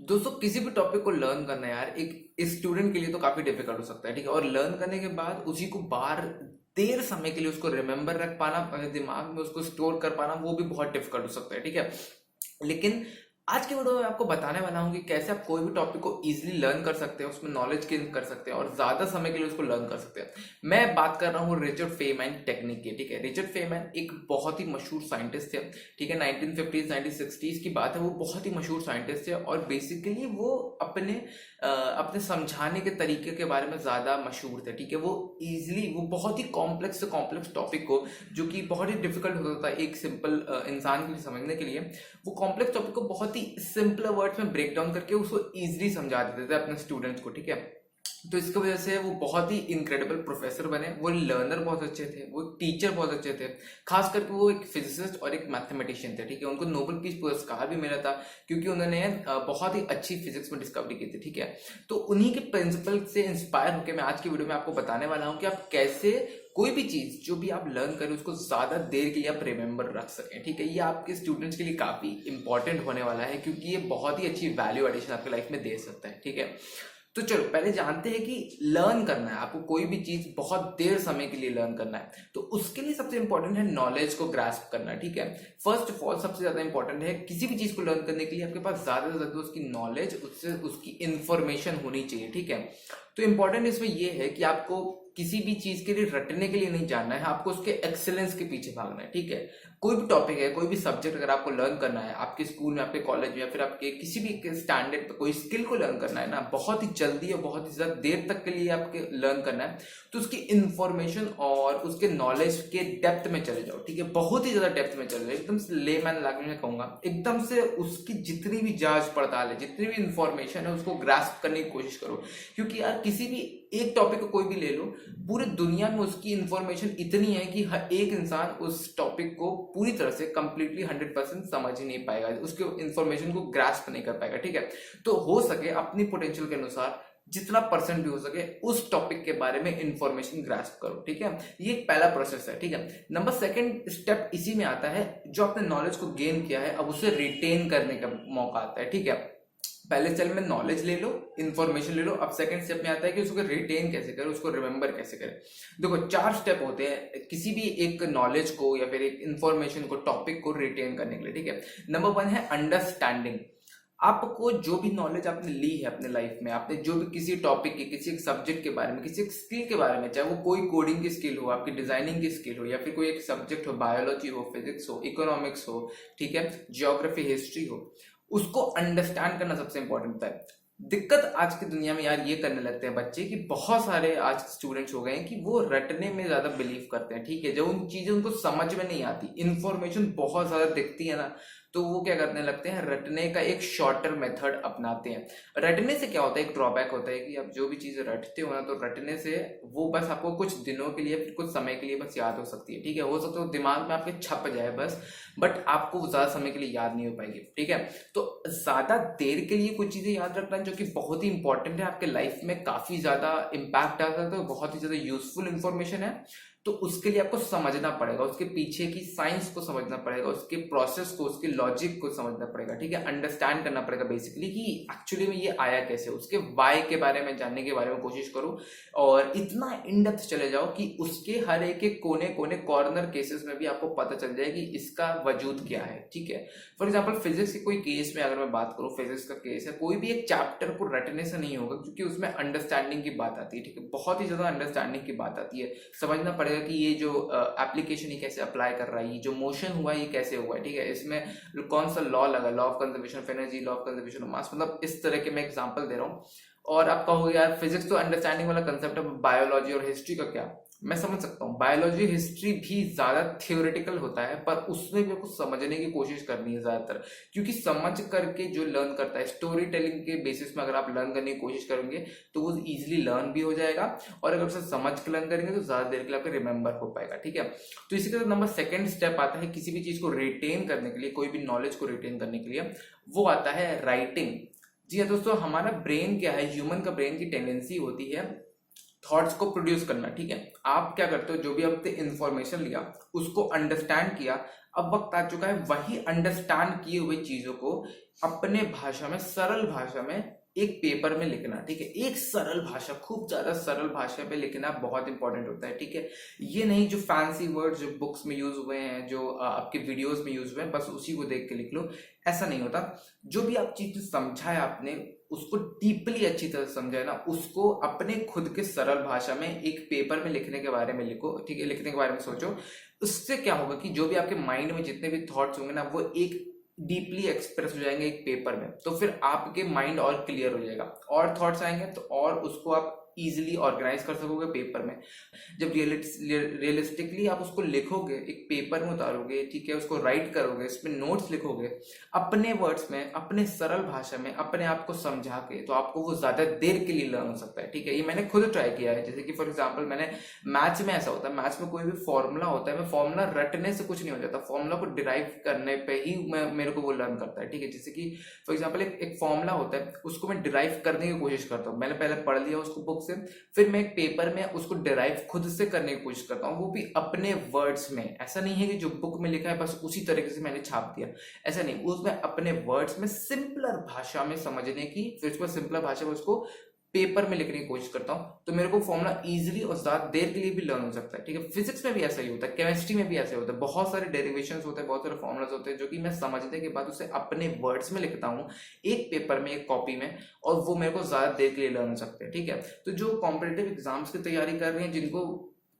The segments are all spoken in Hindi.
दोस्तों किसी भी टॉपिक को लर्न करना यार एक स्टूडेंट के लिए तो काफी डिफिकल्ट हो सकता है, ठीक है। और लर्न करने के बाद उसी को बार देर समय के लिए उसको रिमेम्बर रख पाना, अपने दिमाग में उसको स्टोर कर पाना, वो भी बहुत डिफिकल्ट हो सकता है, ठीक है। लेकिन आज के वीडियो में आपको बताने वाला हूँ कि कैसे आप कोई भी टॉपिक को इजीली लर्न कर सकते हैं, उसमें नॉलेज गेन कर सकते हैं और ज्यादा समय के लिए उसको लर्न कर सकते हैं। मैं बात कर रहा हूँ रिचर्ड फेमैन टेक्निक की, ठीक है। रिचर्ड फेमैन एक बहुत ही मशहूर साइंटिस्ट थे, ठीक है। 1950s 1960s की बात है, वो बहुत ही मशहूर साइंटिस्ट थे और बेसिकली वो अपने समझाने के तरीके के बारे में ज्यादा मशहूर थे, ठीक है। वो बहुत ही कॉम्प्लेक्स से कॉम्प्लेक्स टॉपिक को, जो कि बहुत ही डिफिकल्ट होता था एक सिंपल इंसान के लिए समझने के लिए, वो कॉम्प्लेक्स टॉपिक को बहुत ही सिंपल वर्ड्स में ब्रेक डाउन करके उसको इजीली समझा देते थे अपने स्टूडेंट्स को, ठीक है। तो इसकी वजह से वो बहुत ही इनक्रेडिबल प्रोफेसर बने, वो लर्नर बहुत अच्छे थे, वो टीचर बहुत अच्छे थे। खास करके वो एक फिजिसिस्ट और एक मैथमेटिशियन थे, ठीक है। उनको नोबेल पीस पुरस्कार भी मिला था क्योंकि उन्होंने बहुत ही अच्छी फिजिक्स में डिस्कवरी की थी, ठीक है। तो उन्हीं के प्रिंसिपल से इंस्पायर होकर मैं आज की वीडियो में आपको बताने वाला हूँ कि आप कैसे कोई भी चीज जो भी आप लर्न करें उसको ज्यादा देर के लिए आप रिमेम्बर रख सकें, ठीक है। ये आपके स्टूडेंट्स के लिए काफी इंपॉर्टेंट होने वाला है क्योंकि ये बहुत ही अच्छी वैल्यू एडिशन आपके लाइफ में दे सकता है, ठीक है। तो चलो पहले जानते हैं कि लर्न करना है आपको, कोई भी चीज बहुत देर समय के लिए लर्न करना है तो उसके लिए सबसे इंपॉर्टेंट है नॉलेज को ग्रास्प करना, ठीक है। फर्स्ट ऑफ ऑल सबसे ज्यादा इंपॉर्टेंट है किसी भी चीज को लर्न करने के लिए आपके पास ज्यादा से ज्यादा उसकी नॉलेज, उससे उसकी इंफॉर्मेशन होनी चाहिए, ठीक है। तो इंपॉर्टेंट इसमें यह है कि आपको किसी भी चीज के लिए रटने के लिए नहीं जानना है, आपको उसके एक्सेलेंस के पीछे भागना है, ठीक है। कोई भी टॉपिक है, कोई भी सब्जेक्ट अगर आपको लर्न करना है, आपके स्कूल में, आपके कॉलेज में या फिर आपके किसी भी स्टैंडर्ड पे कोई स्किल को लर्न करना है ना, बहुत ही जल्दी और बहुत ही ज्यादा देर तक के लिए आपके लर्न करना है, तो उसकी इंफॉर्मेशन और उसके नॉलेज के डेप्थ में चले जाओ, ठीक है। बहुत ही ज्यादा डेप्थ में चले जाओ, एकदम से लेमैन लैंग्वेज में कहूंगा, एकदम से उसकी जितनी भी जांच पड़ताल है, जितनी भी इंफॉर्मेशन है उसको ग्रास्प करने की कोशिश करो। क्योंकि यार किसी भी एक टॉपिक को कोई भी ले लो, पूरे दुनिया में उसकी इंफॉर्मेशन इतनी है कि हर एक इंसान उस टॉपिक को पूरी तरह से कंप्लीटली 100% समझ ही नहीं पाएगा, उसके इंफॉर्मेशन को ग्रास्प नहीं कर पाएगा, ठीक है। तो हो सके अपनी पोटेंशियल के अनुसार जितना परसेंट भी हो सके उस टॉपिक के बारे में इंफॉर्मेशन ग्रास्प करो, ठीक है। ये एक पहला प्रोसेस है, ठीक है। नंबर सेकंड स्टेप इसी में आता है, जो आपने नॉलेज को गेन किया है अब उसे रिटेन करने का मौका आता है, ठीक है। पहले स्टेप में नॉलेज ले लो, इंफॉर्मेशन ले लो, अब सेकंड स्टेप में आता है कि उसको रिटेन कैसे करें, उसको रिमेंबर कैसे करें। देखो 4 स्टेप होते हैं किसी भी एक नॉलेज को या फिर एक इंफॉर्मेशन को, टॉपिक को रिटेन करने के लिए, ठीक है। नंबर 1 है अंडरस्टैंडिंग। आपको जो भी नॉलेज आपने ली है अपने लाइफ में, आपने जो भी किसी टॉपिक की, किसी एक सब्जेक्ट के बारे में, किसी एक स्किल के बारे में, चाहे वो कोई कोडिंग की स्किल हो, आपकी डिजाइनिंग की स्किल हो, या फिर कोई एक सब्जेक्ट हो, बायोलॉजी हो, फिजिक्स हो, इकोनॉमिक्स हो, ठीक है, जियोग्राफी, हिस्ट्री हो, उसको अंडरस्टैंड करना सबसे इंपॉर्टेंट होता है। दिक्कत आज की दुनिया में यार ये करने लगते हैं बच्चे कि बहुत सारे आज स्टूडेंट्स हो गए हैं कि वो रटने में ज्यादा बिलीव करते हैं, ठीक है। जो उन चीजें उनको समझ में नहीं आती, इंफॉर्मेशन बहुत ज्यादा दिखती है ना, तो वो क्या करने लगते हैं, रटने का एक शॉर्टर मेथड अपनाते हैं। रटने से क्या होता है, एक ड्रॉबैक होता है कि आप जो भी चीज रटते हो ना, तो रटने से वो बस आपको कुछ दिनों के लिए, फिर कुछ समय के लिए बस याद हो सकती है, ठीक है। हो सकता है दिमाग में आपके छप जाए बस, बट आपको ज्यादा समय के लिए याद नहीं हो पाएगी, ठीक है। तो ज्यादा देर के लिए कुछ चीजें याद रखना जो कि बहुत ही इंपॉर्टेंट है, आपके लाइफ में काफी ज्यादा इम्पैक्ट आता है, तो बहुत ही ज्यादा यूजफुल इंफॉर्मेशन है, तो उसके लिए आपको समझना पड़ेगा, उसके पीछे की साइंस को समझना पड़ेगा, उसके प्रोसेस को, उसके लॉजिक को समझना पड़ेगा, ठीक है। अंडरस्टैंड करना पड़ेगा बेसिकली कि एक्चुअली में ये आया कैसे, उसके वाई के बारे में जानने के बारे में कोशिश करो और इतना इन डेप्थ चले जाओ कि उसके हर एक कोने कोने कॉर्नर केसेस में भी आपको पता चल जाए कि इसका वजूद क्या है, ठीक है। फॉर एग्जाम्पल फिजिक्स के कोई केस में अगर मैं बात करूँ, फिजिक्स का केस है, कोई भी एक चैप्टर को रटने से नहीं होगा क्योंकि उसमें अंडरस्टैंडिंग की बात आती है, ठीक है। बहुत ही ज्यादा अंडरस्टैंडिंग की बात आती है, समझना पड़ेगा कि ये जो एप्लीकेशन ये कैसे अप्लाई कर रहा है, ये जो मोशन हुआ ये कैसे हुआ है, ठीक है। इसमें कौन सा लॉ लगा, law of conservation of energy, law of conservation of mass, मतलब इस तरह के मैं एग्जांपल दे रहा हूँ। और आप कहोगे यार फिजिक्स तो अंडरस्टैंडिंग वाला कंसेप्ट है, बायोलॉजी और हिस्ट्री का क्या। मैं समझ सकता हूँ, बायोलॉजी हिस्ट्री भी ज्यादा थियोरेटिकल होता है, पर उसमें भी आपको समझने की कोशिश करनी है ज्यादातर, क्योंकि समझ करके जो लर्न करता है, स्टोरी टेलिंग के बेसिस में अगर आप लर्न करने की कोशिश करेंगे तो वो इजीली लर्न भी हो जाएगा, और अगर उसे समझ के लर्न करेंगे तो ज्यादा देर के लिए आपको रिमेंबर हो पाएगा, ठीक है। तो इसी के साथ नंबर सेकंड स्टेप आता है किसी भी चीज को रिटेन करने के लिए, कोई भी नॉलेज को रिटेन करने के लिए, वो आता है राइटिंग। जी हाँ दोस्तों, हमारा ब्रेन क्या है, ह्यूमन का ब्रेन की टेंडेंसी होती है थॉट्स को प्रोड्यूस करना, ठीक है। आप क्या करते हो, जो भी आपने इंफॉर्मेशन लिया उसको अंडरस्टैंड किया, अब वक्त आ चुका है वही अंडरस्टैंड किए हुए चीजों को अपने भाषा में, सरल भाषा में एक पेपर में लिखना। ठीक है, एक सरल भाषा, खूब ज्यादा सरल भाषा पे लिखना बहुत इंपॉर्टेंट होता है। ठीक है, ये नहीं जो फैंसी वर्ड जो बुक्स में यूज हुए हैं, जो आपके वीडियोस में यूज हुए हैं, बस उसी को देख के लिख लो, ऐसा नहीं होता। जो भी आप चीज समझा है आपने, उसको डीपली अच्छी तरह समझा है ना, उसको अपने खुद के सरल भाषा में एक पेपर में लिखने के बारे में लिखो। ठीक है, लिखने के बारे में सोचो। उससे क्या होगा कि जो भी आपके माइंड में जितने भी थॉट्स होंगे ना, वो एक डीपली एक्सप्रेस हो जाएंगे एक पेपर में। तो फिर आपके माइंड और क्लियर हो जाएगा, और थॉट्स आएंगे तो और उसको आप इजीली ऑर्गेनाइज कर सकोगे पेपर में। जब रियलिस्टिकली आप उसको लिखोगे, एक पेपर में उतारोगे, ठीक है, उसको राइट करोगे, इसमें नोट्स लिखोगे अपने वर्ड्स में, अपने सरल भाषा में, अपने आप को समझा के, तो आपको वो ज्यादा देर के लिए लर्न हो सकता है। ठीक है, ये मैंने खुद ट्राई किया है। जैसे कि फॉर एग्जाम्पल, मैंने मैथ्स में ऐसा होता है, मैथ्स में कोई भी फॉर्मूला होता है, मैं फॉर्मूला रटने से कुछ नहीं हो जाता, फॉर्मूला को डिराइव करने पे ही मेरे को वो लर्न करता है। ठीक है, जैसे कि फॉर एग्जाम्पल एक फॉर्मूला होता है, उसको मैं डिराइव करने की कोशिश करता हूँ। मैंने पहले पढ़ लिया उसको बुक से, फिर मैं एक पेपर में उसको डिराइव खुद से करने की कोशिश करता हूँ, वो भी अपने वर्ड्स में। ऐसा नहीं है कि जो बुक में लिखा है बस उसी तरीके से मैंने छाप दिया, ऐसा नहीं, उसमें अपने वर्ड्स में सिंपलर भाषा में समझने की, फिर उसको सिंपलर भाषा में उसको पेपर में लिखने की कोशिश करता हूँ, तो मेरे को फॉर्मूला इजीली और ज्यादा देर के लिए भी लर्न हो सकता है। ठीक है, फिजिक्स में भी ऐसा ही होता है, केमिस्ट्री में भी ऐसा होता है, बहुत सारे डेरिवेशंस होते हैं, बहुत सारे फॉर्मुलाज होते हैं, जो कि मैं समझने के बाद उसे अपने वर्ड्स में लिखता हूँ, एक पेपर में, एक कॉपी में, और वो मेरे को ज्यादा देर के लिए लर्न हो सकते हैं। ठीक है, तो जो कॉम्पिटेटिव एग्जाम्स की तैयारी कर रहे हैं, जिनको,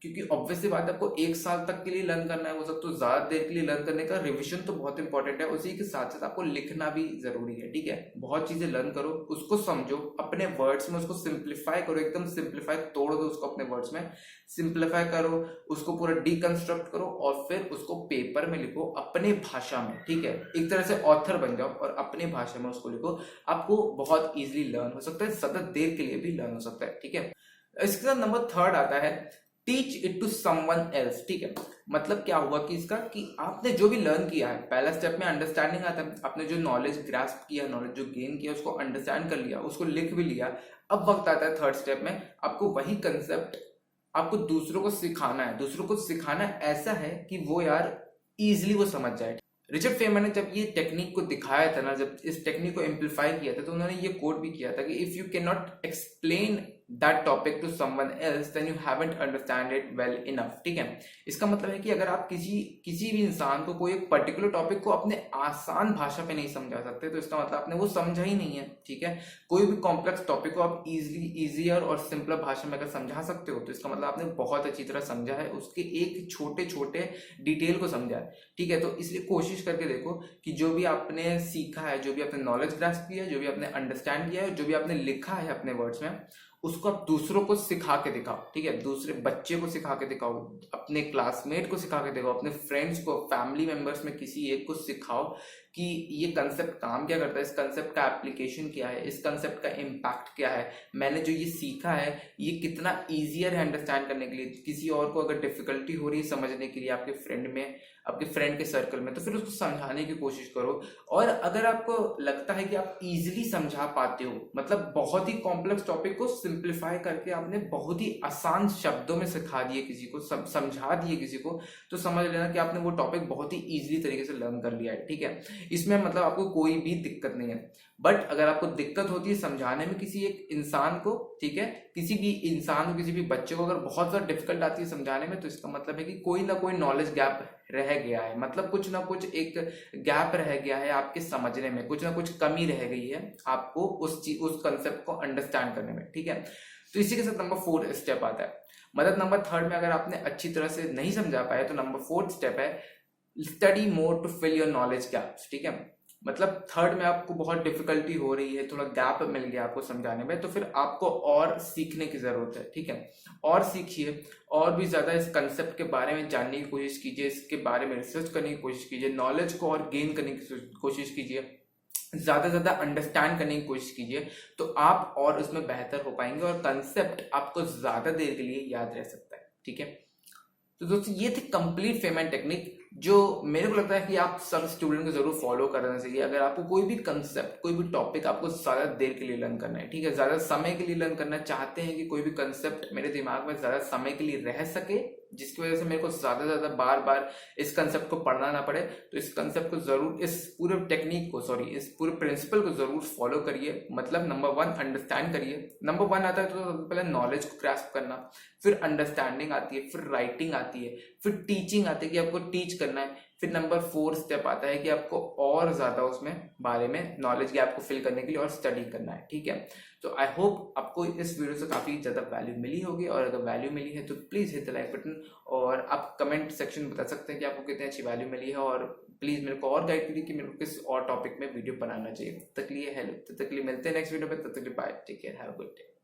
क्योंकि ऑब्वियसली बात है, आपको एक साल तक के लिए लर्न करना है वो सब, तो ज्यादा देर के लिए लर्न करने का रिवीजन तो बहुत इंपॉर्टेंट है, उसी के साथ साथ आपको लिखना भी जरूरी है। ठीक है, बहुत चीजें लर्न करो, उसको समझो अपने वर्ड्स में, उसको सिंप्लीफाई करो, एकदम सिंप्लीफाई, तोड़ दो उसको अपने वर्ड्स में, सिंप्लीफाई करो उसको, पूरा डीकंस्ट्रक्ट करो, और फिर उसको पेपर में लिखो अपने भाषा में। ठीक है, एक तरह से ऑथर बन जाओ और अपने भाषा में उसको लिखो, आपको बहुत इजीली लर्न हो सकता है, ज्यादा देर के लिए भी लर्न हो सकता है। ठीक है, इसके साथ नंबर थर्ड आता है, teach it to someone else. ठीक है, मतलब क्या हुआ कि इसका, कि आपने जो भी लर्न किया है, पहला स्टेप में अंडरस्टैंडिंग आता है, आपने जो नॉलेज ग्रास्प किया, नॉलेज जो गेन किया, उसको अंडरस्टैंड कर लिया, उसको लिख भी लिया। अब वक्त आता है थर्ड स्टेप में, आपको वही कंसेप्ट आपको दूसरों को सिखाना है। दूसरों को सिखाना ऐसा है कि वो यार इजिली वो समझ जाए। रिचर्ड फेमर ने जब ये टेक्निक को दिखाया था ना, जब इस टेक्निक को एम्पलीफाई किया था, तो उन्होंने ये कोट भी किया था कि if you can not explain that topic to someone else then you haven't understand it well enough. ठीक है, इसका मतलब है कि अगर आप किसी भी इंसान को कोई एक पर्टिकुलर टॉपिक को अपने आसान भाषा पे नहीं समझा सकते, तो इसका मतलब आपने वो समझा ही नहीं है। ठीक है, कोई भी कॉम्प्लेक्स टॉपिक को आप इजियर और सिंपलर भाषा में अगर समझा सकते हो, तो इसका मतलब आपने बहुत अच्छी तरह समझा है, उसके एक छोटे छोटे डिटेल को समझा है। ठीक है, तो इसलिए कोशिश करके देखो कि जो भी आपने सीखा है, जो भी आपने नॉलेज ग्रास्प किया है, जो भी आपने अंडरस्टैंड किया है, जो भी आपने लिखा है अपने वर्ड्स में, उसको आप दूसरों को सिखा के दिखाओ। ठीक है, दूसरे बच्चे को सिखा के दिखाओ, अपने क्लासमेट को सिखा के दिखाओ, अपने फ्रेंड्स को, फैमिली मेंबर्स में किसी एक को सिखाओ कि ये कंसेप्ट काम क्या करता है, इस कंसेप्ट का एप्लीकेशन क्या है, इस कंसेप्ट का इम्पैक्ट क्या है, मैंने जो ये सीखा है ये कितना ईजियर है अंडरस्टैंड करने के लिए। किसी और को अगर डिफिकल्टी हो रही है समझने के लिए आपके फ्रेंड में, आपके फ्रेंड के सर्कल में, तो फिर उसको समझाने की कोशिश करो। और अगर आपको लगता है कि आप इजीली समझा पाते हो, मतलब बहुत ही कॉम्प्लेक्स टॉपिक को सिंप्लीफाई करके आपने बहुत ही आसान शब्दों में सिखा दिए किसी को, समझा दिए किसी को, तो समझ लेना कि आपने वो टॉपिक बहुत ही इजीली तरीके से लर्न कर लिया है। ठीक है, इसमें मतलब आपको कोई भी दिक्कत नहीं है। बट अगर आपको दिक्कत होती है समझाने में किसी एक इंसान को, ठीक है, किसी भी इंसान को, किसी भी बच्चे को अगर बहुत ज्यादा डिफिकल्ट आती है समझाने में, तो इसका मतलब है कि कोई ना कोई नॉलेज गैप रह गया है, मतलब कुछ ना कुछ एक गैप रह गया है आपके समझने में, कुछ ना कुछ कमी रह गई है आपको उस कंसेप्ट को अंडरस्टैंड करने में। ठीक है, तो इसी के साथ नंबर 4 स्टेप आता है। मतलब नंबर 3 में अगर आपने अच्छी तरह से नहीं समझा पाया, तो नंबर 4 स्टेप है, study more to fill your knowledge gaps. ठीक है, मतलब 3rd में आपको बहुत डिफिकल्टी हो रही है, थोड़ा गैप मिल गया आपको समझाने में, तो फिर आपको और सीखने की जरूरत है। ठीक है, और सीखिए, और भी ज्यादा इस कंसेप्ट के बारे में जानने की कोशिश कीजिए, इसके बारे में रिसर्च करने की कोशिश कीजिए, नॉलेज को और गेन करने की कोशिश कीजिए, ज्यादा ज्यादा अंडरस्टैंड करने की कोशिश कीजिए, तो आप और उसमें बेहतर हो पाएंगे और कंसेप्ट आपको ज्यादा देर के लिए याद रह सकता है। ठीक है, तो दोस्तों ये थी कंप्लीट फेमर टेक्निक, जो मेरे को लगता है कि आप सब स्टूडेंट को जरूर फॉलो करना चाहिए। अगर आपको कोई भी कंसेप्ट, कोई भी टॉपिक आपको ज्यादा देर के लिए लर्न करना है, ठीक है, ज्यादा समय के लिए लर्न करना चाहते हैं कि कोई भी कंसेप्ट मेरे दिमाग में ज्यादा समय के लिए रह सके, जिसकी वजह से मेरे को ज़्यादा से ज़्यादा बार बार इस कंसेप्ट को पढ़ना ना पड़े। तो इस कंसेप्ट को ज़रूर, इस पूरे टेक्निक को, सॉरी, इस पूरे प्रिंसिपल को ज़रूर फॉलो करिए। मतलब नंबर 1 अंडरस्टैंड करिए। नंबर 1 आता है तो सबसे पहले नॉलेज को ग्रास्प करना, फिर अंडरस्टैंडिंग आती है, फिर राइटिंग आती है, फिर टीचिंग आती है कि आपको टीच करना है, फिर नंबर 4 स्टेप आता है कि आपको और ज़्यादा उसमें बारे में नॉलेज गैप को फिल करने के लिए और स्टडी करना है। ठीक है, तो आई होप आपको इस वीडियो से काफ़ी ज़्यादा वैल्यू मिली होगी, और अगर वैल्यू मिली है तो please hit the like button, और आप कमेंट सेक्शन में बता सकते हैं कि आपको कितनी अच्छी वैल्यू मिली है, और प्लीज़ मेरे को और गाइड करिए कि मेरे को किस और टॉपिक में वीडियो बनाना चाहिए। तब तक लिए हेलो, तब तक लिए मिलते हैं नेक्स्ट वीडियो में, तब तक लिए bye, take care, have a good day.